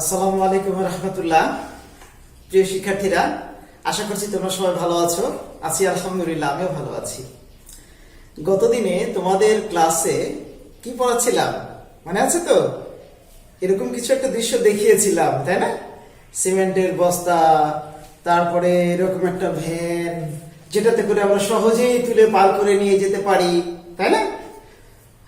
আসসালামু আলাইকুম রহমতুল্লাহ। প্রিয় শিক্ষার্থীরা, আশা করছি তোমরা সবাই ভালো আছো। আছি আলহামদুলিল্লাহ, আমিও ভালো আছি। গতদিনে তোমাদের ক্লাসে কি পড়াচ্ছিলাম মনে আছে তো? এরকম কিছু একটা দৃশ্য দেখিয়েছিলাম, তাই না? সিমেন্টের বস্তা, তারপরে এরকম একটা ভ্যান, যেটাতে করে আমরা সহজেই তুলে পার করে নিয়ে যেতে পারি, তাই না?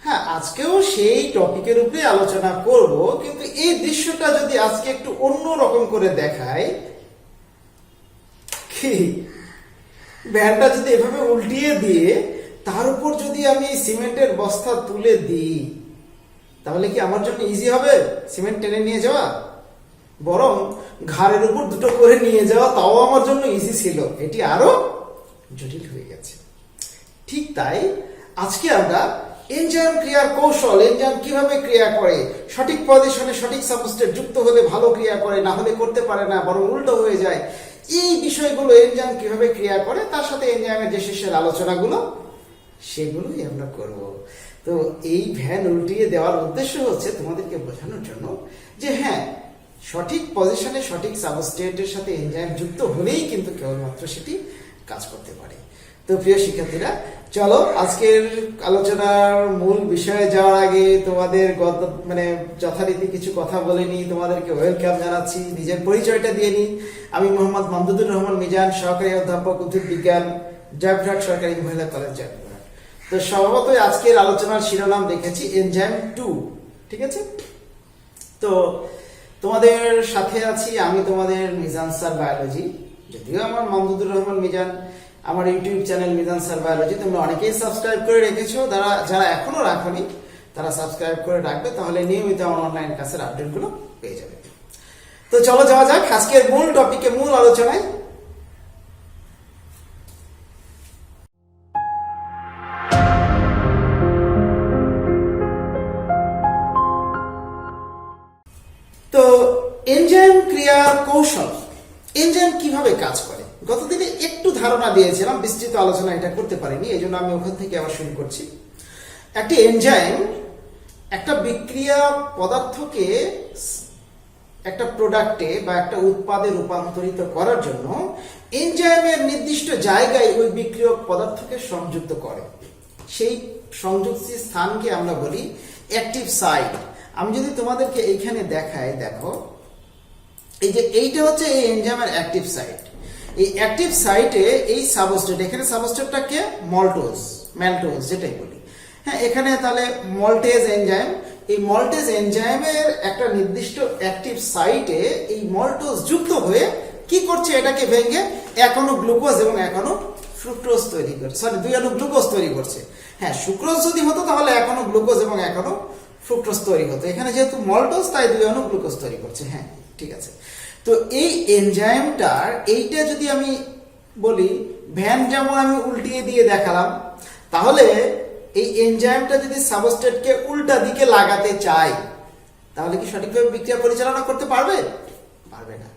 হ্যাঁ, আজকেও সেই টপিকের উপরে আলোচনা করব, কিন্তু এই দৃশ্যটা যদি আজকে একটু অন্য রকম করে দেখাই, কি ভ্যানটা যদি এভাবে উল্টিয়ে দিয়ে তার উপর যদি আমি সিমেন্টের বস্তা তুলে দিই, তাহলে কি আমার জন্য ইজি হবে সিমেন্ট টেনে নিয়ে যাওয়া? বরং ঘাড়ের উপর দুটো করে নিয়ে যাওয়া তাও আমার জন্য ইজি ছিল, এটি আরো জটিল হয়ে গেছে। ঠিক তাই আজকে আমরা এনজাইম ক্রিয়ার কৌশল, এনজাইম কিভাবে ক্রিয়া করে, সঠিক পজিশনে সঠিক সাবস্ট্রেট যুক্ত হলে ভালো ক্রিয়া করে, না হলে করতে পারে না, বরং উল্টো হয়ে যায়, এই বিষয়গুলো এনজাইম কিভাবে ক্রিয়া করে তার সাথে এনজাইমের যে শেষের আলোচনাগুলো সেগুলোই আমরা করব। তো এই ভ্যান উল্টিয়ে দেওয়ার উদ্দেশ্য হচ্ছে তোমাদেরকে বোঝানোর জন্য যে হ্যাঁ, সঠিক পজিশনে সঠিক সাবস্ট্রেটের সাথে এনজাইম যুক্ত হলেই কিন্তু কেবলমাত্র সেটি কাজ করতে পারে। তো প্রিয় শিক্ষার্থীরা, চলো আজকের আলোচনার মূল বিষয়ে যাওয়ার আগে তোমাদের যথারীতি কিছু কথা বলে নিই, তোমাদেরকে ওয়েলকাম জানাচ্ছি। নিজের পরিচয়টা দিয়ে নিই। আমি মোহাম্মদ মামদুদুর রহমান মিজান, সহকারী অধ্যাপক উদ্ভিদ বিজ্ঞান, জয়পুরহাট সরকারি মহিলা কলেজ, জয়পুরহাট। তো স্বভাবতই আজকের আলোচনার শিরোনাম দেখেছি এনজাইম 2, ঠিক আছে? তো তোমাদের সাথে আছি আমি, তোমাদের মিজান স্যার বায়োলজি। যদিও আমার মামদুদুর রহমান মিজান, আমার YouTube channel Mizan sir biology তোমরা অনেকেই সাবস্ক্রাইব করে রেখেছো, যারা এখনো রাখোনি তারা সাবস্ক্রাইব করে রাখবে, তাহলে নিয়মিত আমার অনলাইন ক্লাসের আপডেটগুলো পেয়ে যাবে। তো চলো যাওয়া যাক আজকের মূল টপিকে, মূল আলোচনায়। তো এনজাইম ক্রিয়া কৌশল, এনজাইম কিভাবে কাজ করে, গতদিনে একটু ধারণা দিয়েছিলাম, বিস্তৃত আলোচনা এটা করতে পারিনি, এই জন্য আমি ওখান থেকে আবার শুরু করছি। একটি এনজাইম একটা বিক্রিয়া পদার্থকে একটা প্রোডাক্টে বা একটা উৎপাদে রূপান্তরিত করার জন্য এনজাইমের নির্দিষ্ট জায়গায় ওই বিক্রিয়ক পদার্থকে সংযুক্ত করে। সেই সংযুক্ত স্থানকে আমরা বলি অ্যাক্টিভ সাইট। আমি যদি তোমাদেরকে এইখানে দেখাই, দেখো এই যে এইটা হচ্ছে এই এনজাইমের অ্যাক্টিভ সাইট। এই অ্যাক্টিভ সাইটে এই সাবস্ট্রেট, এখানে সাবস্ট্রেটটাকে ম্যালটোজ যেটাই বলি, হ্যাঁ, এখানে তাহলে মল্টেজ এনজাইম, এই মল্টেজ এনজাইমের একটা নির্দিষ্ট অ্যাক্টিভ সাইটে এই মল্টোজ যুক্ত হয়ে কি করছে, এটাকে ভেঙে এক অণু গ্লুকোজ এবং এক অণু ফ্রুক্টোজ তৈরি করছে, সরি 2 অণু গ্লুকোজ তৈরি করছে। হ্যাঁ, সুক্রোজ যদি হতো তাহলে এক অণু গ্লুকোজ এবং এক অণু ফ্রুক্টোজ তৈরি হতো, এখানে যেহেতু মল্টোজ তাই 2 অণু গ্লুকোজ তৈরি করছে। হ্যাঁ, ঠিক আছে। তো এই এনজাইমটার এইটা যদি আমি বলি, ভ্যান যেমন আমি উল্টিয়ে দিয়ে দেখালাম, তাহলে এই এনজাইমটা যদি সাবস্ট্রেটকে উল্টা দিকে লাগাতে চাই, তাহলে কি সঠিকভাবে বিক্রিয়া পরিচালনা করতে পারবে? পারবে না।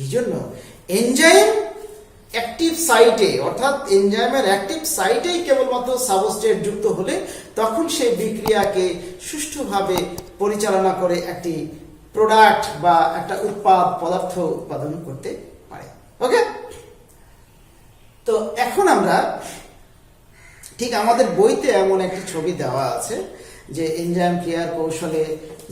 এই জন্য এনজাইম অ্যাক্টিভ সাইটে, অর্থাৎ এনজাইমের অ্যাক্টিভ সাইটেই কেবলমাত্র সাবস্ট্রেট যুক্ত হলে তখন সেই বিক্রিয়াকে সুষ্ঠুভাবে পরিচালনা করে একটি প্রোডাক্ট বা একটা পদার্থ উৎপাদন করতে পারে। ওকে, তো এখন আমরা ঠিক আমাদের বইতে এমন একটি ছবি দেওয়া আছে যে এনজাইম ক্রিয়ার কৌশলে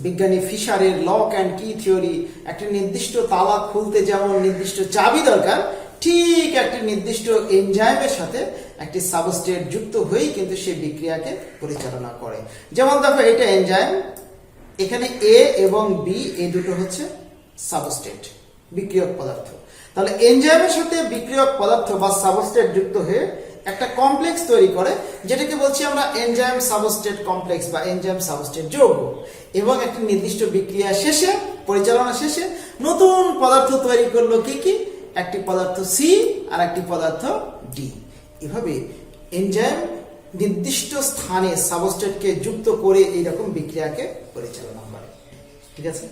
বিজ্ঞানী ফিশারের লক অ্যান্ড কি থিওরি, একটা নির্দিষ্ট তালা খুলতে যেমন নির্দিষ্ট চাবি দরকার, ঠিক একটি নির্দিষ্ট এনজাইমের সাথে একটি সাবস্ট্রেট যুক্ত হয়েই কিন্তু সেই বিক্রিয়াকে পরিচালনা করে। যেমন দেখো, এটা এনজাইম, এখানে এ এবং বি এই দুটো হচ্ছে সাবস্ট্রেট, বিক্রিয়ক পদার্থ। তাহলে এনজাইমের সাথে বিক্রিয়ক পদার্থ বা সাবস্ট্রেট যুক্ত হয়ে একটা কমপ্লেক্স তৈরি করে, যেটাকে বলছি আমরা এনজাইম সাবস্ট্রেট কমপ্লেক্স বা এনজাইম সাবস্ট্রেট যৌগ। এবং একটা নির্দিষ্ট বিক্রিয়া শেষে, পরিচালনা শেষে নতুন পদার্থ তৈরি করলো কি কি, একটি পদার্থ সি আর একটি পদার্থ ডি। এভাবে এনজাইম নির্দিষ্ট স্থানে সাবস্ট্রেটকে যুক্ত করে এইরকম বিক্রিয়াকে পরিচালনা করে। ঠিক আছে,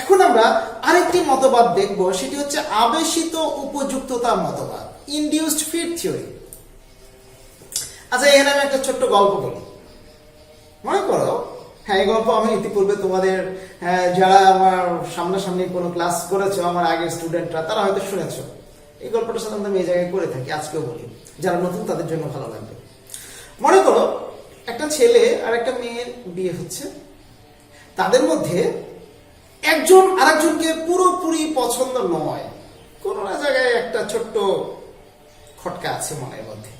এখন আমরা আরেকটি মতবাদ দেখব, সেটি হচ্ছে আবেশিত উপযুক্ততা মতবাদ, ইনডিউসড ফিড থিওরি। আচ্ছা, এখানে আমি একটা ছোট্ট গল্প বলি, মনে করো হ্যাঁ, এই গল্প আমি ইতিপূর্বে তোমাদের যারা আমার সামনাসামনি কোনো ক্লাস করেছো, আমার আগের স্টুডেন্টরা, তারা হয়তো শুনেছো। এই গল্পটা সাধারণত আমি এই জায়গায় করে থাকি, আজকেও বলি, যারা নতুন তাদের জন্য ভালো লাগবে। মনে করো একটা ছেলে আর একটা মেয়ের বিয়ে হচ্ছে, তাদের মধ্যে একজন আরেকজনকে পুরোপুরি পছন্দ নয়, কোন না জায়গায় একটা ছোট্ট খটকা আছে মনের মধ্যে।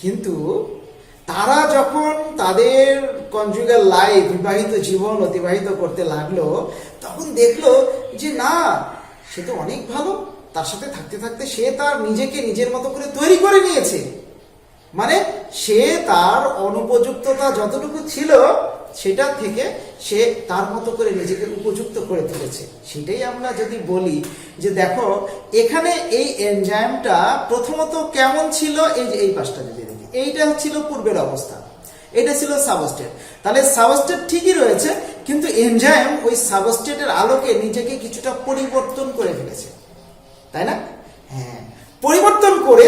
কিন্তু তারা যখন তাদের কনজুগাল লাইফ, বিবাহিত জীবন অতিবাহিত করতে লাগলো, তখন দেখলো যে না, সে তো অনেক ভালো, তার সাথে থাকতে থাকতে সে তার নিজেকে নিজের মতো করে তৈরি করে নিয়েছে। মানে সে তার অনুপযুক্ততা যতটুকু ছিল সেটা থেকে সে তার মতো করে নিজেকে উপযুক্ত করে তুলেছে। সেটাই আমরা যদি বলি যে দেখো এখানে এই এনজাইমটা প্রথমত কেমন ছিল, এই যে এই পাশটা যদি দেখি, এইটা ছিল পূর্বের অবস্থা, এটা ছিল সাবস্টেট। তাহলে সাবস্টেট ঠিকই রয়েছে, কিন্তু এনজাইম ওই সাবস্টেটের আলোকে নিজেকে কিছুটা পরিবর্তন করে ফেলেছে, তাই না? হ্যাঁ, পরিবর্তন করে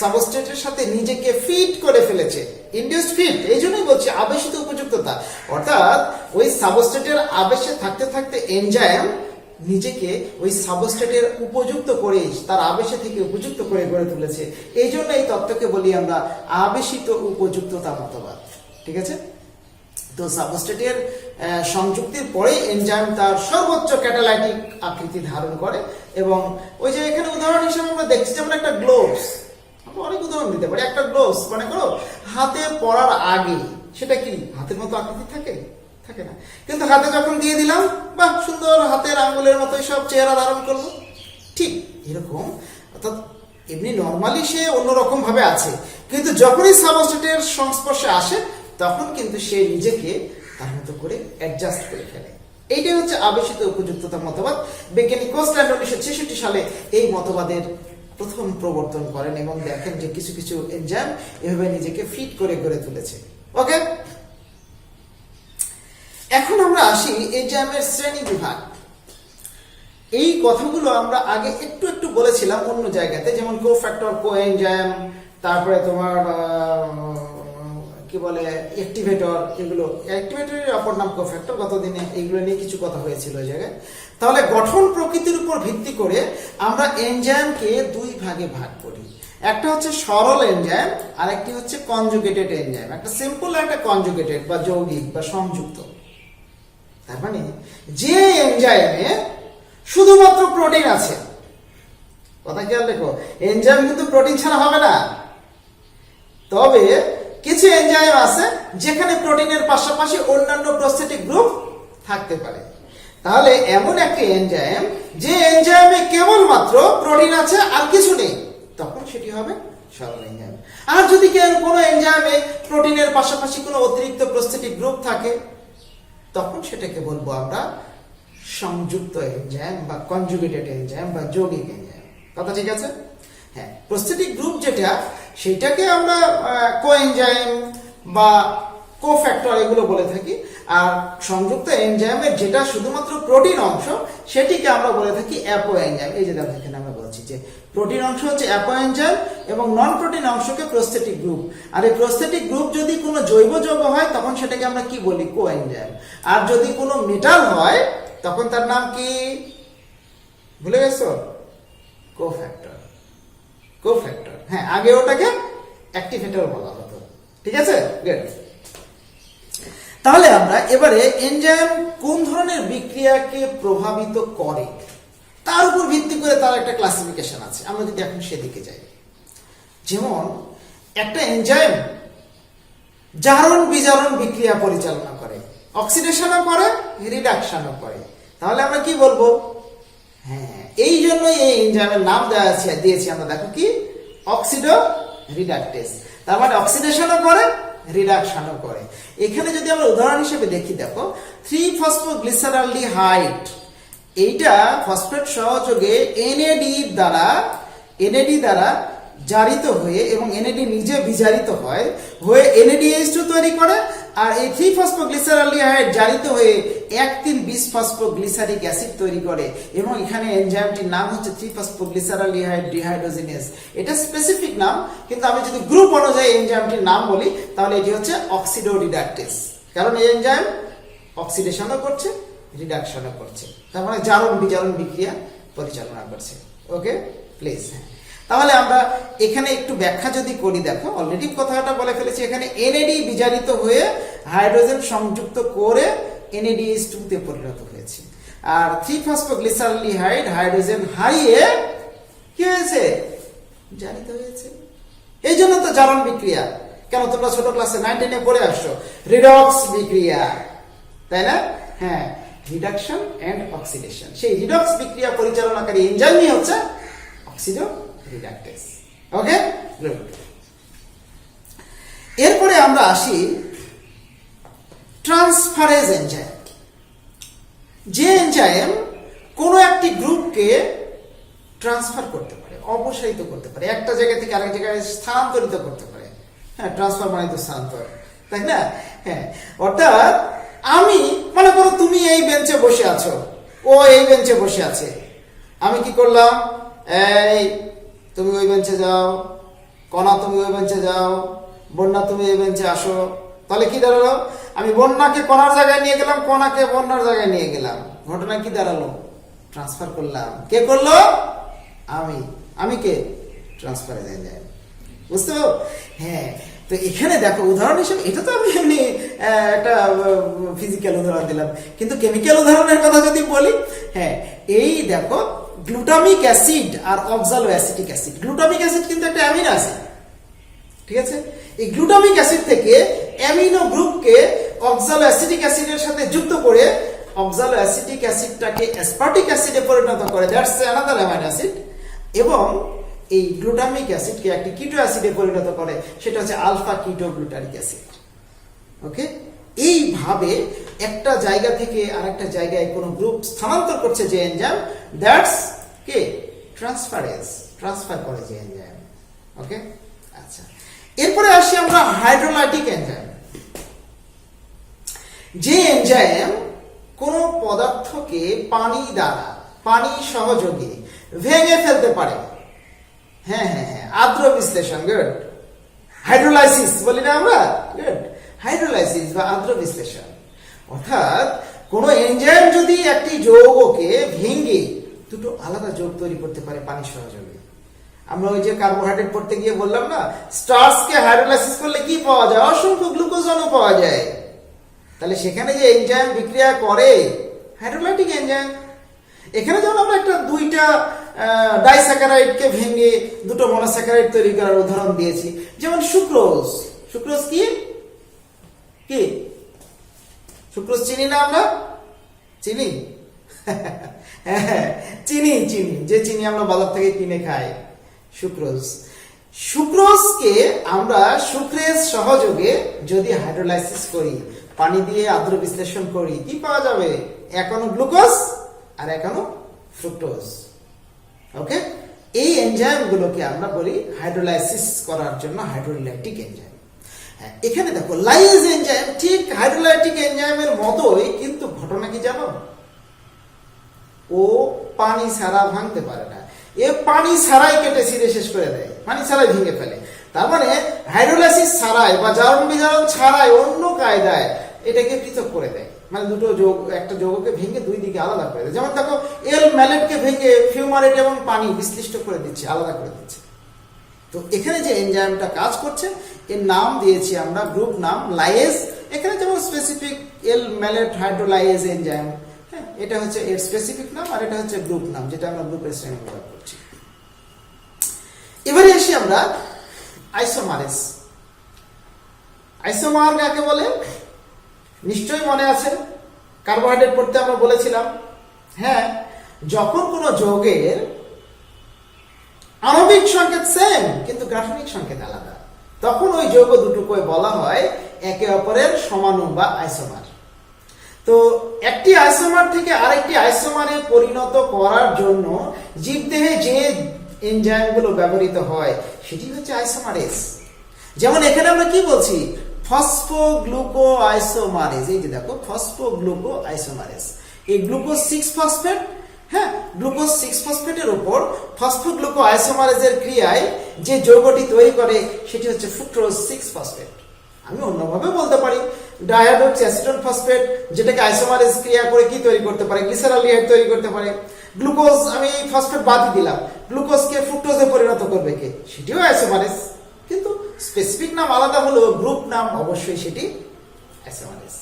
সাবস্ট্রেটের সাথে নিজেকে ফিট করে ফেলেছে, ইনডিউসড ফিট। এই জন্যই বলছি আবেশিত উপযুক্ততা, অর্থাৎ ওই সাবস্ট্রেটের আবেশে থাকতে থাকতে এনজাইম নিজেকে ওই সাবস্ট্রেটের উপযুক্ত করে, তার আবেশে থেকে উপযুক্ত করে গড়ে তুলেছে। এই জন্য এই তত্ত্বকে বলি আমরা আবেশিত উপযুক্ততা মতবাদ। ঠিক আছে? তো সাবস্ট্রেটের সংযুক্তির পরে এনজাইম তার সর্বোচ্চ ক্যাটালাইটিক আকৃতি ধারণ করে। এবং ওই যে এখানে উদাহরণ হিসেবে আমরা দেখছি, যেমন একটা গ্লোভস, আমরা অনেক উদাহরণ দিতে পারি। একটা গ্লোভস মনে করো হাতে পরার আগে সেটা কি হাতের মতো আকৃতি থাকে? থাকে না। কিন্তু হাতে যখন দিয়ে দিলাম, বাহ, সুন্দর হাতের আঙ্গুলের মতো সব চেহারা ধারণ করলো। ঠিক এরকম, অর্থাৎ এমনি নর্মালি সে অন্যরকম ভাবে আছে, কিন্তু যখনই সাবস্ট্রেটের সংস্পর্শে আসে তখন কিন্তু সে নিজেকে তার মতো করে অ্যাডজাস্ট করে ফেলে। এইটাই হচ্ছে আবেশিত উপযুক্ততা মতবাদ। বিজ্ঞানী কোস্টল্যান্ড 1966 সালে এই মতবাদের প্রথম প্রবর্তন করেন এবং দেখেন যে কিছু কিছু এনজাইম এভাবে নিজেকে ফিট করে গড়ে তুলেছে। ওকে, এখন আমরা আসি এনজাইমের শ্রেণী বিভাগ। এই কথাগুলো আমরা আগে একটু একটু বলেছিলাম অন্য জায়গাতে, যেমন কোফ্যাক্টর, কোএনজাইম, তারপরে তোমার কি বলে অ্যাক্টিভেটর। এগুলো অ্যাক্টিভেটরের অপর নাম কোফ্যাক্টর। গতদিনে এইগুলো নিয়ে কিছু কথা হয়েছিল ওই জায়গায়। তাহলে গঠন প্রকৃতির উপর ভিত্তি করে আমরা এনজাইমকে দুই ভাগে ভাগ করি। একটা হচ্ছে সরল এনজাইম, আর একটি হচ্ছে কনজুগেটেড এনজাইম। একটা সিম্পল, একটা কনজুগেটেড বা যৌগিক বা সংযুক্ত। তার মানে যে এনজাইমে শুধুমাত্র প্রোটিন আছে, কথা খেয়াল রেখো, এনজাইম কিন্তু প্রোটিন ছাড়া হবে না। তবে কিছু এনজাইম আছে যেখানে প্রোটিনের পাশাপাশি অন্যান্য প্রস্থেটিক গ্রুপ থাকতে পারে। তাহলে এমন একটা এনজাইম যে এনজাইমে কেবলমাত্র প্রোটিন আছে আর কিছু নেই, তখন সেটি হবে সরল এনজাইম। আর যদি কোনো এনজাইমে প্রোটিনের পাশাপাশি কোনো অতিরিক্ত প্রস্থেটিক গ্রুপ থাকে, তখন সেটাকে বলবো আমরা সংযুক্ত এনজাইম বা কনজুগেটেড এনজাইম বা যৌগিক এনজাইম। কথা ঠিক আছে? হ্যাঁ, প্রস্থেটিক গ্রুপ যেটা, সেটাকে আমরা কোএনজাইম বা কোফ্যাক্টর এগুলো বলে থাকি। আর সংযুক্ত এনজাইমের যেটা শুধুমাত্র প্রোটিন অংশ, সেটিকে আমরা বলে থাকি অ্যাপো এনজাইম। এই যে দেখো এখানে আমরা বলছি যে প্রোটিন অংশ হচ্ছে অ্যাপো এনজাইম এবং নন প্রোটিন অংশকে প্রস্থেটিক গ্রুপ। আর এই প্রস্থেটিক গ্রুপ যদি কোনো জৈব যৌগ হয় তখন সেটাকে আমরা কি বলি? কোএনজাইম। আর যদি কোনো মেটাল হয় তখন তার নাম কি ভুলে গেছো? কোফ্যাক্টর। কোফ্যাক্টর, হ্যাঁ, আগে ওটাকে অ্যাক্টিভেটর বলা হতো। ঠিক আছে, গুড। তাহলে আমরা এবারে এনজাইম কোন ধরনের বিক্রিয়াকে প্রভাবিত করে তার উপর ভিত্তি করে তার একটা ক্লাসিফিকেশন আছে। আমরা যদি এখন সেদিকে যাই, যেমন একটা এনজাইম জারণ বিজারণ বিক্রিয়া পরিচালনা করে, অক্সিডেশনও করে, রিডাকশনও করে। তাহলে আমরা কি বলবো? হ্যাঁ, এই জন্যই এই এনজাইমের নাম দিয়েছি আমরা, দেখো কি, অক্সিডো রিডাকটেজ। তার মানে অক্সিডেশনও করে, রিডাকশনও করে। এখানে যদি আমরা উদাহরণ হিসেবে দেখি, দেখো 3-ফসফোগ্লিসারলডিহাইড, এইটা ফসফেট সহযোগে এনএডি দ্বারা জারিত হয়ে এবং এনএডি নিজে বিজারিত হয়, NADH2 তৈরি করে। আর এই 3-ফসফোগ্লিসারলডিহাইড জারিত হয়ে 1,3-বিসফসফোগ্লিসারিক অ্যাসিড তৈরি করে এবং এখানে এনজাইমটির নাম হচ্ছে 3-ফসফোগ্লিসারলডিহাইড ডিহাইড্রোজিনেজ। এটা স্পেসিফিক নাম, কিন্তু আমি যদি গ্রুপ অনুযায়ী এনজাইমটির নাম বলি তাহলে এটি হচ্ছে অক্সিডো রিডাকটেজ। কারণ এই এনজাইম অক্সিডেশনও করছে, রিডাকশনও করছে, তার মানে জারণ বিজারণ বিক্রিয়া পরিচালনা করছে। Okay please. তাহলে আমরা এখানে একটু ব্যাখ্যা যদি করি, দেখো অলরেডি কথাটা বলে ফেলেছি, এখানে এনএডি বিজারিত হয়ে হাইড্রোজেন সংযুক্ত করে NADH2 তে পরিণত হয়েছে, আর 3-ফসফোগ্লিসারলডিহাইড হাইড্রোজেন হারিয়ে কি হয়েছে, জারিত হয়েছে। এই জন্য তো জারণ বিক্রিয়া, কেন তোমরা ছোট ক্লাসে 9-10 পড়ে আসছো, রিডক্স বিক্রিয়া, তাই না? হ্যাঁ, রিডাকশন এন্ড অক্সিডেশন, সেই রিডক্স বিক্রিয়া পরিচালনাকারী এনজাইমই হচ্ছে অক্সিডো রিডাকটেস। ওকে, এরপরে আমরা আসি ট্রান্সফারেজ এনজাইম। যে এনজাইম কোনো একটি গ্রুপকে ট্রান্সফার করতে পারে, অপসারিত করতে পারে, একটা জায়গা থেকে আরেক জায়গায় স্থানান্তরিত করতে পারে। হ্যাঁ, ট্রান্সফার মানে তো স্থানান্তর, তাই না? হ্যাঁ, অর্থাৎ আমি মনে করো তুমি এই বেঞ্চে বসে আছো, ও এই বেঞ্চে বসে আছে, আমি কি করলাম, এই তুমি ওই বেঞ্চে যাও, কণা তুমি ওই বেঞ্চে যাও, বন্যা তুমি এই বেঞ্চে আসো, তাহলে কি দাঁড়ালো, আমি বন্যাকে কণার জায়গায় নিয়ে গেলাম, কণাকে বন্যার জায়গায় নিয়ে গেলাম, ঘটনা কি দাঁড়ালো, ট্রান্সফার করলাম। কে করলো? আমি কে? Transfer enzyme. বুঝতে পারো? হ্যাঁ, তো এখানে দেখো উদাহরণ হিসেবে, এটা তো আমি এমনি একটা ফিজিক্যাল উদাহরণ দিলাম, কিন্তু কেমিক্যাল উদাহরণের কথা যদি বলি, হ্যাঁ এই দেখো গ্লুটামিক অ্যাসিড আর oxaloacetic acid. Glutamic acid কিন্তু একটা অ্যামিনো অ্যাসিড, ঠিক আছে? এই গ্লুটামিক অ্যাসিড থেকে অ্যামিনো গ্রুপকে অক্সালো অ্যাসিটিক অ্যাসিডের সাথে যুক্ত করে অক্সালো অ্যাসিটিক অ্যাসিডটাকে অ্যাসপার্টিক অ্যাসিডে পরিণত করে, দ্যাটস অ্যানাদার অ্যামিনো অ্যাসিড, এবং এই গ্লুটামিক অ্যাসিডকে একটি কিটো অ্যাসিডে পরিণত করে, সেটা হচ্ছে আলফা কিটো গ্লুটারিক অ্যাসিড। ওকে, এইভাবে একটা জায়গা থেকে আরেকটা জায়গায় কোনো গ্রুপ স্থানান্তর করছে যে enzyme, that's K? Transferase, transfer করে যে এনজাইম। ওকে, আচ্ছা, এরপরে আসি আমরা হাইড্রোলাইটিক এনজাইম। যে এনজাইম কোন পদার্থকে পানি দ্বারা, পানি সহযোগে ভেঙে ফেলতে পারে। হ্যাঁ হ্যাঁ হ্যাঁ, আদ্র বিশ্লেষণ, গুড। হাইড্রোলাইসিস বলি না আমরা, গুড। হাইড্রোলাইসিস বা আদ্র বিশ্লেষণ, অর্থাৎ কোন এনজাইম যদি একটি যৌগকে ভেঙে দুটো আলাদা যৌগ তৈরি করতে পারে পানি সহযোগে। আমরা ওই যে কার্বোহাইড্রেট পড়তে গিয়ে বললাম না, স্টার্চকে হাইড্রোলাইসিস করলে কি পাওয়া যায়? অসংখ্য গ্লুকোজ অণু পাওয়া যায়। তাহলে সেখানে যে এনজাইম বিক্রিয়া করে, হাইড্রোলাইটিক এনজাইম। এখানে যেমন আমরা একটা দুইটা ডাইস্যাকারাইডকে ভেঙে দুটো মনোস্যাকারাইড তৈরি করার উদাহরণ দিয়েছি, যেমন সুক্রোজ। সুক্রোজ কি? কি সুক্রোজ চিনি না আমরা? চিনি? চিনি, চিনি, যে চিনি আমরা বাজার থেকে কিনে খাই, সুক্রোজ। সুক্রোজকে আমরা সুক্রেজ সহযোগে যদি হাইড্রোলাইসিস করি, পানি দিয়ে আদ্র বিশ্লেষণ করি, কি পাওয়া যাবে? এখনো গ্লুকোজ আর এখনো ফ্রুক্টোজ। ওকে, এই এনজাইম গুলোকে আমরা বলি হাইড্রোলাইসিস করার জন্য হাইড্রোলাইটিক এনজাইম। এখানে দেখো লাইজ এনজাইম ঠিক হাইড্রোলাইটিক এনজাইমের মতোই, কিন্তু ঘটনা কি জানো? ও পানি ছাড়া ভাঙতে পারে না, এ পানি ছাড়াই কেটে ছিঁড়ে শেষ করে দেয়, পানি ছাড়াই ভেঙে ফেলে। তার মানে হাইড্রোলাইসিস ছাড়াই বা জারণ বিজারণ ছাড়াই অন্য কায়দায় এটাকে পৃথক করে দেয়, মানে দুটো যৌগ, একটা যৌগকে ভেঙে দুই দিকে আলাদা করে দেয়। যেমন দেখো এল ম্যালেটকে ভেঙে ফিউমারেট এবং পানি বিশ্লিষ্ট করে দিচ্ছে, আলাদা করে দিচ্ছে। তো এখানে যে এনজাইমটা কাজ করছে, এর নাম দিয়েছি আমরা গ্রুপ নাম লাইয়েজ। এখানে যেমন স্পেসিফিক এল ম্যালেট হাইড্রোলাইয়েজ এনজাইম, হ্যাঁ এটা হচ্ছে এর স্পেসিফিক নাম, আর এটা হচ্ছে গ্রুপ নাম, যেটা আমরা গ্রুপের শ্রেণী ব্যবহার করছি। এবারে আসি আমরা আইসোমারেজ। আইসোমার কাকে বলে? নিশ্চয়ই মনে আছে, কার্বোহাইড্রেট পড়তে আমরা বলেছিলাম। হ্যাঁ, যখন কোনো যৌগের আণবিক সংকেত সেম কিন্তু গাঠনিক সংকেত আলাদা, তখন ওই যৌগ দুটোকে বলা হয় একে অপরের সমাণু বা আইসোমার। তো একটি আইসোমার থেকে আরেকটি আইসোমারে পরিণত করার জন্য জীবদেহে যে এনজাইমগুলো ব্যবহৃত হয় সেটি হচ্ছে আইসোমারেজ। যেমন এখানে আমরা কি বলছি? ফসফোগ্লুকো আইসোমারেজ। এই যে দেখো ফসফোগ্লুকো আইসোমারেজ, এই গ্লুকোজ 6 ফসফেট, হ্যাঁ গ্লুকোজ 6 ফসফেটের উপর ফসফোগ্লুকো আইসোমারেজের ক্রিয়ায় যে যৌগটি তৈরি করে সেটি হচ্ছে ফ্রুক্টোজ 6 ফসফেট। আমি অন্যভাবে বলতে পারি ডাইহাইড্রোক্সি অ্যাসিটোন ফসফেট, যেটাকে আইসোমারেজ ক্রিয়া করে কি তৈরি করতে পারে, গ্লিসারলডিহাইড তৈরি করতে পারে। গ্লুকোজ আমি ফসফেট বাদই দিলাম, গ্লুকোজকে ফ্রুক্টোজে পরিণত করবে কে, সেটিও আইসোমারেজ, কিন্তু স্পেসিফিক নাম আলাদা হলেও গ্রুপ নাম অবশ্যই সেটি আইসোমারেজ।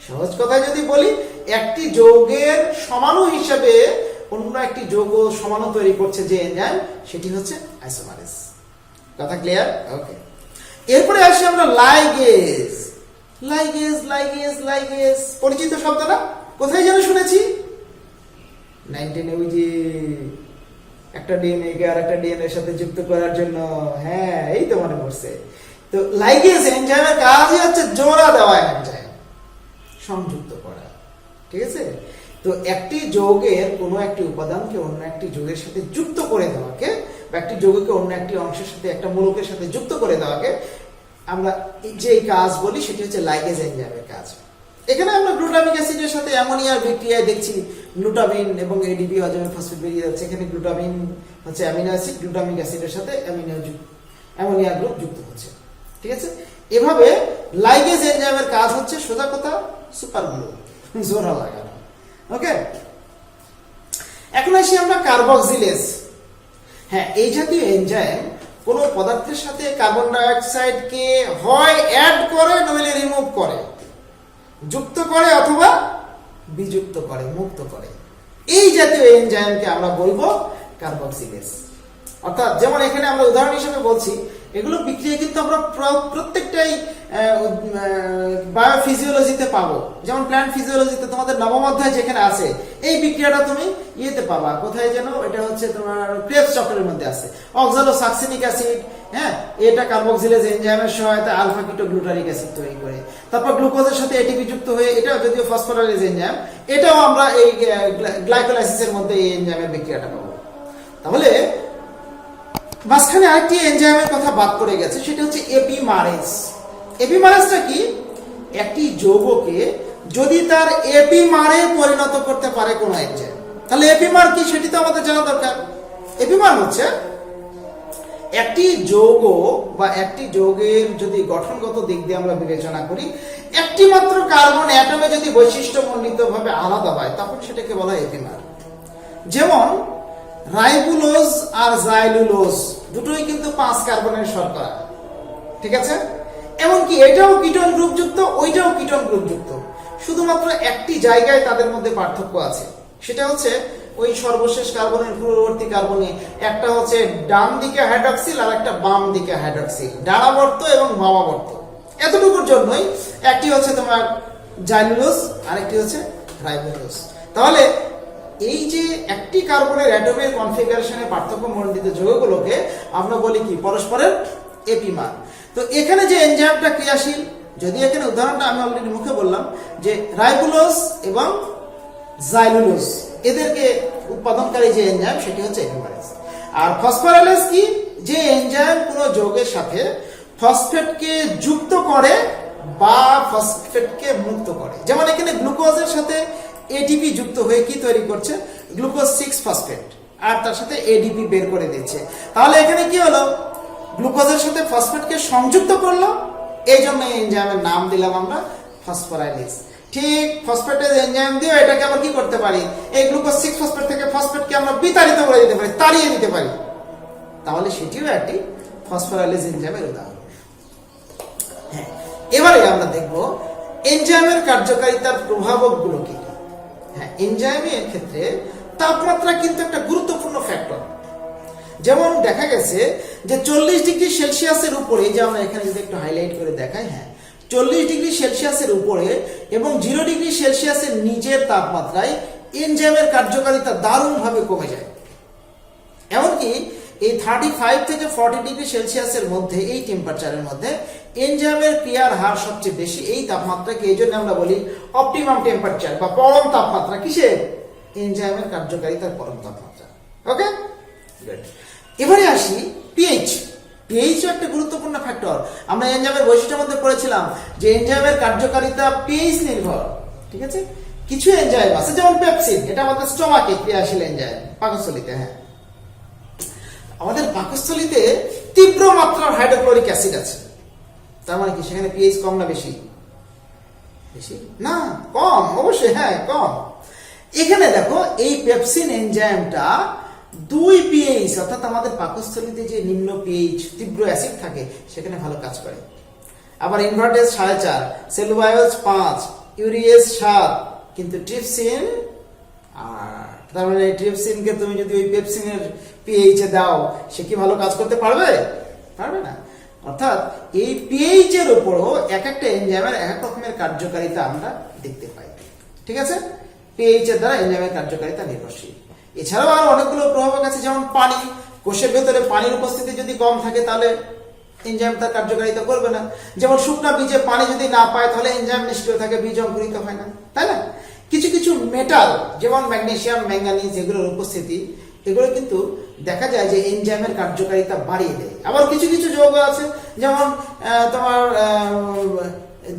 সহজ কথায় যদি বলি, একটি যৌগের সমাণু হিসেবে অন্য একটি যৌগ সমাণু তৈরি করছে যে এনজাইম, সেটি হচ্ছে আইসোমারেজ। কথা ক্লিয়ার? ওকে। এরপরে আসি আমরা লাইগেজ। লাইগেজ লাইগেজ লাইগেজ পরিচিত শব্দ না? কোথায় যেন শুনেছি? 19 ওই যে একটা ডিএনএ কে আর একটা ডিএনএ এর সাথে যুক্ত করার জন্য, হ্যাঁ এই তো মনে পড়ছে। তো লাইগেজ এনজাইমের কাজই হচ্ছে জোড়া দেওয়া এনজাইম, সংযুক্ত করা। ঠিক আছে? তো একটি যৌগের কোনো একটি উপাদানকে অন্য একটি যৌগের সাথে যুক্ত করে দেওয়াকে, বা একটি যৌগকে অন্য একটি অংশের সাথে, একটা মূলকের সাথে যুক্ত করে দেওয়াকে আমরা যে কাজ বলি, সেটি হচ্ছে লাইগেজ এনজাইমের কাজ। এখানে আমরা গ্লুটামিক অ্যাসিডের সাথে অ্যামোনিয়ার বিক্রিয়ায় দেখছি গ্লুটামিন এবং এডিপি অজমের ফসফেট বেরিয়ে যাচ্ছে। এখানে গ্লুটামিন হচ্ছে অ্যামিনো অ্যাসিড, গ্লুটামিক অ্যাসিডের সাথে অ্যামোনিয়া গ্রুপ যুক্ত হচ্ছে। ঠিক আছে? এভাবে লাইগেজ এনজাইমের কাজ হচ্ছে সোজা কথা সুপার গ্লু, জোড়া লাগানো। ওকে, এখন আসি আমরা কার্বক্সিলেজ। হ্যাঁ, এই জাতীয় এনজাইম কোন পদার্থের সাথে কার্বন ডাইঅক্সাইডকে হয় অ্যাড করে নইলে রিমুভ করে, যুক্ত করে অথবা বিযুক্ত করে, মুক্ত করে। এই জাতীয় এনজাইমকে আমরা বলবো কার্বক্সিলেজ। অর্থাৎ যেমন এখানে আমরা উদাহরণ হিসেবে বলছি, এগুলো বিক্রিয়া কিন্তু আমরা প্রত্যেকটাই বায়োফিজিওলজিতে পাবো। যেমন প্ল্যান্ট ফিজিওলজিতে তোমাদের নবম অধ্যায় যেখানে আছে, এই বিক্রিয়াটা তুমি ইয়েতে পাবা, কোথায় যেন, এটা হচ্ছে তোমার ক্রেবস চক্রের মধ্যে আছে। অক্সালোসাকসিনিক অ্যাসিড, হ্যাঁ, এটা কার্বক্সিলেজ এনজাইমের সহায়তায় আলফা কিটোগ্লুটারিক অ্যাসিড তৈরি করে। তারপর গ্লুকোজের সাথে এটিপি যুক্ত হয়ে, এটাও যদিও ফসফোরাইলেজ এনজাইম, এটাও আমরা এই গ্লাইকোলাইসিসের মধ্যে এই এনজাইমের বিক্রিয়াটা পাবো। তাহলে মাঝখানে আরেকটি এনজাইমের কথা বাদ পড়ে গেছে, সেটা হচ্ছে এপিমারেজ। এপিমারেজটা কি? একটি যৌগকে যদি তার এপিমারে পরিণত করতে পারে কোন এনজাইম, তাহলে এপিমার কি সেটি তো আমাদের জানা দরকার। এপিমার হচ্ছে একটি যৌগ বা একটি যৌগের যদি গঠনগত দিক দিয়ে আমরা বিবেচনা করি, একটি মাত্র কার্বন অ্যাটমে যদি বৈশিষ্ট্যমণ্ডিত ভাবে আলাদা হয়, তখন সেটাকে বলা হয় এপিমার। যেমন রাইবুলোজ আর জাইলুলোজ দুটোই কিন্তু 5 কার্বনের শর্করা। ঠিক আছে? এমনকি এটাও কিটোন গ্রুপযুক্ত, ওইটাও কিটোন গ্রুপযুক্ত, শুধুমাত্র একটি জায়গায় তাদের মধ্যে পার্থক্য আছে। সেটা হচ্ছে ওই সর্বশেষ কার্বনের পূর্ববর্তী কার্বনে একটা হচ্ছে ডান দিকে হাইড্রক্সিল আর একটা বাম দিকে হাইড্রক্সিল, ডানাবর্ত এবং বামাবর্ত। এতটুকুর জন্যই একটি হচ্ছে তোমার জাইলুলোজ আর একটি হচ্ছে রাইবোলোজ। তাহলে এই যে একটি কার্বনের অ্যাটমের কনফিগারেশনে পার্থক্য মণ্ডিত যৌগগুলোকে আমরা বলি কি? পরস্পরের এপিমার। তো এখানে যে এনজাইমটা ক্রিয়াশীল, যদি এখানে উদাহরণটা আমি অলরেডি মুখে বললাম যে রাইবোলোজ এবং জাইলুলোজ, এদেরকে উৎপাদনকারী যে এনজাইম সেটি হচ্ছে এপিমারেজ। আর ফসফোরাইলেজ কি? যে এনজাইম কোনো যৌগের সাথে ফসফেটকে যুক্ত করে বা ফসফেটকে মুক্ত করে। যেমন এখানে গ্লুকোজের সাথে এটিপি যুক্ত হয়ে কি তৈরি করছে? গ্লুকোজ 6 ফসফেট, আর তার সাথে এডিপি বের করে দিচ্ছে। তাহলে এখানে কি হলো? গ্লুকোজের সাথে ফসফেটকে সংযুক্ত করলো, এই জন্য এই এনজাইমের নাম দিলাম আমরা ফসফোরাইলেজ। ঠিক ফসফেটেজ এনজাইম দিয়ে এটাকে আবার কি করতে পারি? এই গ্লুকোজ 6 ফসফেট থেকে ফসফেটকে আমরা বিতাড়িত করে দিতে পারি, তাড়িয়ে দিতে পারি। তাহলে সেটিও একটি ফসফোরাইলেজ এনজাইমের উদাহরণ। হ্যাঁ, এবারে আমরা দেখব এনজাইমের কার্যকারিতার প্রভাবকগুলো কি। হ্যাঁ, এনজাইমের ক্ষেত্রে তাপমাত্রা কিন্তু একটা গুরুত্বপূর্ণ ফ্যাক্টর। যেমন দেখা গেছে যে 40 ডিগ্রি সেলসিয়াসের উপরে, যে আমরা এখানে যদি একটু হাইলাইট করে দেখাই, হ্যাঁ 40 ডিগ্রি সেলসিয়াসের উপরে এবং 0 ডিগ্রি সেলসিয়াসের নিচের তাপমাত্রায় এনজাইমের কার্যকারিতা দারুণভাবে কমে যায়। এমনকি এই 35 থেকে 40 ডিগ্রি সেলসিয়াসের মধ্যে, এই টেম্পারেচারের মধ্যে এনজাইমের ক্রিয়ার হার সবচেয়ে বেশি। এই তাপমাত্রাকে এই জন্য আমরা বলি অপটিমাম টেম্পারেচার বা পরম তাপমাত্রা। কিসের? এনজাইমের কার্যকারিতার পরম তাপমাত্রা। ওকে, গুড। এবারে আসি পিএইচ। পিএইচও একটা গুরুত্বপূর্ণ ফ্যাক্টর। আমরা এনজাইমের বৈশিষ্ট্যের মধ্যে পড়েছিলাম যে এনজাইমের কার্যকারিতা পিএইচ নির্ভর। ঠিক আছে? কিছু এনজাইম আছে যেমন পেপসিন, এটা আমাদের স্টোমাকে ক্রিয়াশীল এনজাইম, পাকস্থলীতে। হ্যাঁ, আমাদের পাকস্থলীতে তীব্র মাত্রার হাইড্রোক্লোরিক অ্যাসিড আছে। তার মানে কি সেখানে পিএইচ কম না বেশি? বেশি না, কম, অবশ্যই, হ্যাঁ কম। এখানে দেখো এই পেপসিন এনজাইমটা 2 pH অর্থাৎ আমাদের পাকস্থলীতে যে নিম্ন pH তীব্র অ্যাসিড থাকে সেখানে ভালো কাজ করে। আবার ইনভার্টেজ 4.5, সেলুলোজ 5, ইউরিয়েজ 7, কিন্তু ট্রিপসিন 8। তার মানে ট্রিপসিনকে তুমি যদি ওই পেপসিনের pH এ দাও, সে কি ভালো কাজ করতে পারবে? পারবে না। অর্থাৎ এই pH এর উপরও এক একটা এনজাইমের এক এক রকমের কার্যকারিতা আমরা দেখতে পাই। ঠিক আছে, pH এর দ্বারা এনজাইমের কার্যকারিতা নির্ভরশীল। এছাড়াও আর অনেকগুলো প্রভাবক আছে, যেমন পানি। কোষের ভেতরে পানির উপস্থিতি যদি কম থাকে তাহলে এনজাইম তার কার্যকারিতা করবে না। যেমন শুকনা বীজে পানি যদি না পায় তাহলে এনজাইম নিষ্ক্রিয় থাকে, বীজ অঙ্কুরিত হয় না, তাই না? কিছু কিছু মেটাল যেমন ম্যাগনেসিয়াম, ম্যাঙ্গানিজ, এগুলোর উপস্থিতি, এগুলো কিন্তু দেখা যায় যে এনজাইমের কার্যকারিতা বাড়িয়ে দেয়। আবার কিছু কিছু যৌগ আছে যেমন তোমার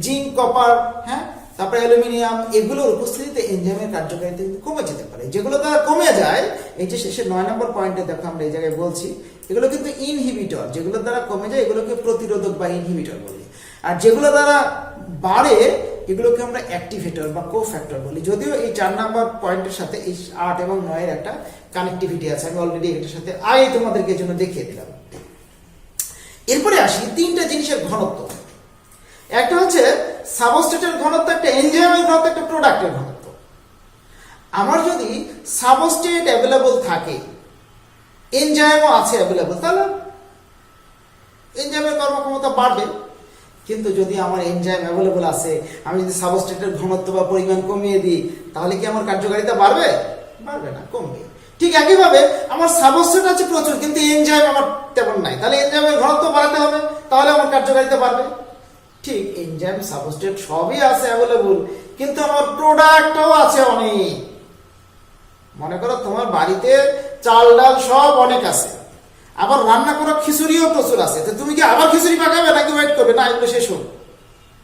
জিঙ্ক, কপার, হ্যাঁ, তারপরে অ্যালুমিনিয়াম, এগুলোর উপস্থিতিতে এনজাইমের কার্যকারিতা কিন্তু কমে যেতে পারে। যেগুলো দ্বারা কমে যায়, এই যে শেষের 9 নম্বর পয়েন্টে দেখো আমরা এই জায়গায় বলছি, এগুলো কিন্তু ইনহিবিটর। যেগুলো দ্বারা কমে যায় এগুলোকে প্রতিরোধক বা ইনহিবিটর বলি। আর যেগুলো দ্বারা বাড়ে এগুলোকে আমরা অ্যাক্টিভেটর বা কোফ্যাক্টর বলি। যদিও এই 4 নম্বর পয়েন্টের সাথে এই 8 এবং 9 এর একটা কানেক্টিভিটি আছে, আমি অলরেডি এটার সাথে আগে তোমাদেরকে জন্য দেখিয়ে দিলাম। এরপরে আসি 3টা জিনিসের ঘনত্ব। একটা হচ্ছে সাবস্ট্রেটের ঘনত্ব, একটা এনজাইমের ঘনত্ব, একটা প্রোডাক্টের ঘনত্ব। আমার যদি সাবস্ট্রেট অ্যাভেলেবল থাকে, এনজাইমও আছে অ্যাভেলেবল, তাহলে এনজাইমের কর্মক্ষমতা বাড়বে। কিন্তু যদি আমার এনজাইম অ্যাভেলেবল আছে, আমি যদি সাবস্ট্রেটের ঘনত্ব বা পরিমাণ কমিয়ে দিই, তাহলে কি আমার কার্যকারিতা বাড়বে? বাড়বে না, কমবে। ঠিক একইভাবে আমার সাবস্ট্রেট আছে প্রচুর, কিন্তু এনজাইম আমার তেমন নাই, তাহলে এনজাইমের ঘনত্ব বাড়াতে হবে, তাহলে আমার কার্যকারিতা বাড়বে। ঠিক এনজাইম, সাবস্ট্রেট সবই আছে অ্যাভেলেবল, কিন্তু আমার প্রোডাক্টও আছে অনেক। মনে করো তোমার বাড়িতে চাল ডাল সব অনেক আছে, আবার রান্না করা খিচুড়িও প্রচুর আছে, তো তুমি কি আবার খিচুড়ি পাকাবে নাকি ওয়েট করবে? না, এগুলো শেষ হোক,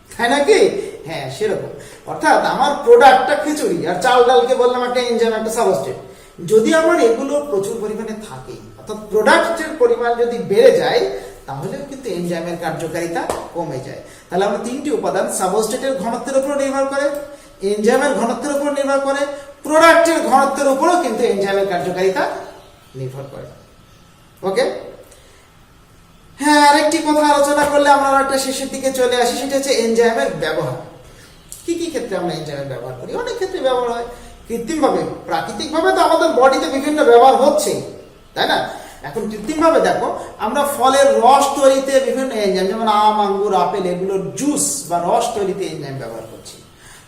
তাই নাকি? হ্যাঁ, সেরকম। অর্থাৎ আমার প্রোডাক্টটা খিচুড়ি, আর চাল ডালকে বললাম একটা এনজাইম, একটা সাবস্ট্রেট। যদি আমার এগুলো প্রচুর পরিমাণে থাকে, অর্থাৎ প্রোডাক্টের পরিমাণ যদি বেড়ে যায়, তাহলে কিন্তু এনজাইমের কার্যকারিতা কমে যায়। তাহলে আমরা 3টি উপাদান, সাবস্ট্রেটের ঘনত্বের উপর নির্ভর করে, এনজাইমের ঘনত্বের উপর নির্ভর করে, প্রোডাক্টের ঘনত্বের উপরও কিন্তু এনজাইমের কার্যকারিতা নির্ভর করে। ওকে, হ্যাঁ, আরেকটি কথা আলোচনা করলে আমরা একটা শেষের দিকে চলে আসি, সেটা হচ্ছে এনজাইমের ব্যবহার। কি কি ক্ষেত্রে আমরা এনজাইমের ব্যবহার করি? অনেক ক্ষেত্রে ব্যবহার হয়। কৃত্রিমভাবে, প্রাকৃতিকভাবে তো আমাদের বডিতে বিভিন্ন ব্যবহার হচ্ছে, তাই না? এখন কৃত্রিমভাবে দেখো, আমরা ফলের রস তৈরিতে বিভিন্ন এনজাইম, যেমন আম, আঙ্গুর, আপেল, এগুলোর জুস বা রস তৈরিতে এনজাইম ব্যবহার করছি।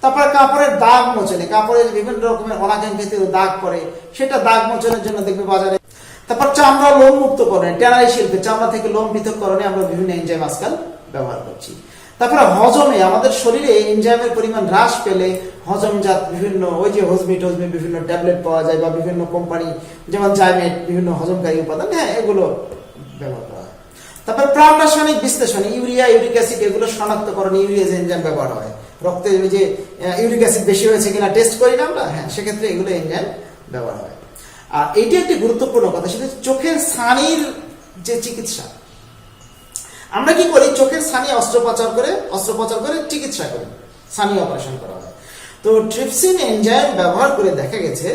তারপরে কাপড়ের দাগ মোচনে, কাপড়ের বিভিন্ন রকমের অনাকাঙ্ক্ষিত দাগ পড়ে, সেটা দাগ মোচনের জন্য দেখবে বাজারে। তারপর চামড়া লোম মুক্ত করণে, ট্যানারি শিল্পে চামড়া থেকে লোম পৃথককরণে আমরা বিভিন্ন এনজাইম আজকাল ব্যবহার করছি। তারপরে হজমে, আমাদের শরীরে এনজাইমের পরিমাণ হ্রাস পেলে হজমজাত বিভিন্ন, ওই যে হজমি টজমি বিভিন্ন ট্যাবলেট পাওয়া যায়, বা বিভিন্ন কোম্পানি যেমন জাইমেট, বিভিন্ন হজমকারী উপাদান, হ্যাঁ, এগুলো ব্যবহার করা হয়। তারপর প্রাণ রাসায়নিক বিশ্লেষণ, ইউরিয়া, ইউরিক অ্যাসিড, এগুলো শনাক্তকরণে ইউরিয়াজ এনজাইম ব্যবহার হয়। রক্তে যে ইউরিক অ্যাসিড বেশি হয়েছে কিনা টেস্ট করি না আমরা, হ্যাঁ, সেক্ষেত্রে এগুলো এনজাইম ব্যবহার হয়। আর এইটি একটি গুরুত্বপূর্ণ কথা, সেটা চোখের ছানির যে চিকিৎসা। আমরা কি করি? চোখের ছানি অস্ত্রোপচার করে চিকিৎসা করি, ছানি অপারেশন করা হয়। তো ট্রিপসিন এনজাইম ব্যবহার করে দেখা গেছে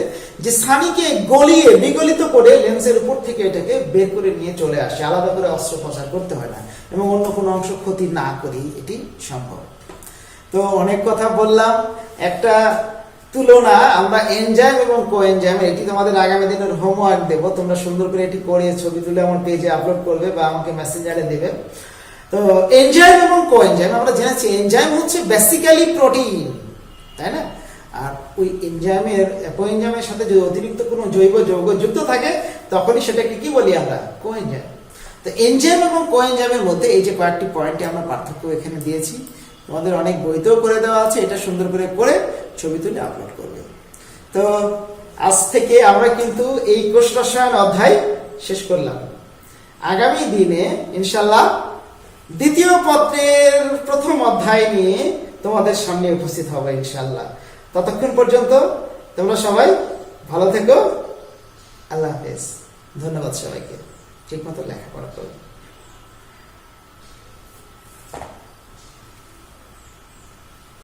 যে ছানিকে গলিয়ে বিগলিত করে লেন্সের উপর থেকে এটাকে বের করে নিয়ে চলে আসে, আলাদা করে অস্ত্রোপচার করতে হয় না, এবং অন্য কোনো অংশ ক্ষতি না করি এটি সম্ভব। তো অনেক কথা বললাম, একটা তুলনা আমরা এনজাইম এবং কোএনজাইম, এটি তোমাদের আগামী দিনের হোমওয়ার্ক দেবো, তোমরা সুন্দর করে এটি করে ছবি তুলে আমার পেজে আপলোড করবে বা আমাকে মেসেঞ্জারে দেবে। তো এনজাইম এবং কোএনজাইম আমরা জেনেছি, এনজাইম হচ্ছে বেসিক্যালি প্রোটিন, তাই না? আর ওই এনজাইমের, কোএনজাইমের সাথে যদি অতিরিক্ত কোনো জৈব যৌগ যুক্ত থাকে, তখনই সেটাকে কি বলি আমরা? কোএনজাইম। তো এনজাইম এবং কোএনজাইমের মধ্যে এই যে কয়েকটি পয়েন্টে আমরা পার্থক্য এখানে দিয়েছি, তোমাদের অনেক বইতেও করে দেওয়া আছে, এটা সুন্দর করে পড়ে ছবি তুলে আপলোড করবে। তো আজ থেকে আমরা কিন্তু এই কোষ রসায়ন অধ্যায় শেষ করলাম। আগামী দিনে ইনশাল্লাহ দ্বিতীয় পত্রের প্রথম অধ্যায় নিয়ে তোমাদের সামনে উপস্থিত হবে ইনশাল্লাহ। ততক্ষণ পর্যন্ত তোমরা সবাই ভালো থেকো। আল্লাহ হাফেজ। ধন্যবাদ সবাইকে। ঠিক মতো লেখাপড়া করো।